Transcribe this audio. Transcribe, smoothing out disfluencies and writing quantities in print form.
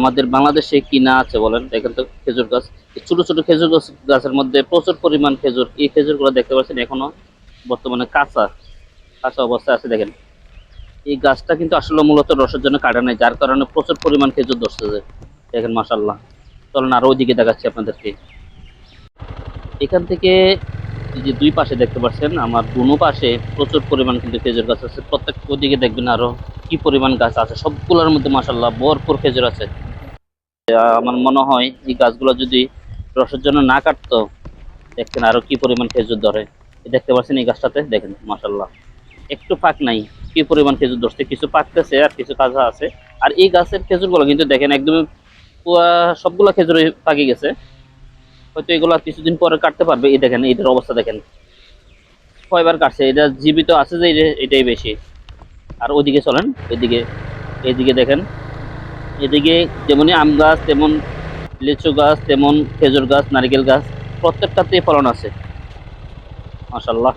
আমাদের বাংলাদেশে কি না আছে বলেন? দেখেন তো খেজুর গাছ, এই ছোট ছোট খেজুর গাছের মধ্যে প্রচুর পরিমাণ খেজুর। এই খেজুরগুলো দেখতে পাচ্ছেন এখনো বর্তমানে কাঁচা কাঁচা অবস্থায় আছে। দেখেন এই গাছটা কিন্তু আসলে মূলত রসের জন্য কাটা নাই, যার কারণে প্রচুর পরিমাণ খেজুর ধরতেছে। দেখেন মাশাআল্লাহ। চলেন আরো ওইদিকে দেখাচ্ছি আপনাদেরকে। এখান থেকে এই যে দুই পাশে দেখতে পাচ্ছেন, আমার দুনো পাশে প্রচুর পরিমাণ কিন্তু খেজুর গাছ আছে। প্রত্যেক ওদিকে দেখবেন আরো কি পরিমাণ গাছ আছে, সবগুলোর মধ্যে মাশাআল্লাহ ভরপুর খেজুর আছে। আমার মনে হয় এই গাছগুলো যদি রসের জন্য না কাটতো, দেখছেন আরো কি পরিমাণ খেজুর ধরে। এই দেখতে পাচ্ছেন এই গাছটাতে দেখেন মাশাআল্লাহ একটু ফাঁক নাই, কি পরিমাণ খেজুর ধরছে, কিছু পাকতেছে আর কিছু কাঁচা আছে। আর এই গাছের খেজুরগুলো কিন্তু দেখেন একদম পুরা সবগুলো খেজুর পাকে গেছে। হয়তো এগুলো কিছুদিন পরে কাটতে পারবে। এই দেখেন এটার অবস্থা দেখেন কয়বার কাটছে, এটা জীবিত আছে যে এটাই বেশি। আর ওইদিকে চলেন, ওইদিকে এইদিকে দেখেন, এদিকে যেমনই আম গাছ তেমন লিচু গাছ, তেমন খেজুর গাছ, নারকেল গাছ, প্রত্যেকটাতেই ফলন আছে মাশাআল্লাহ।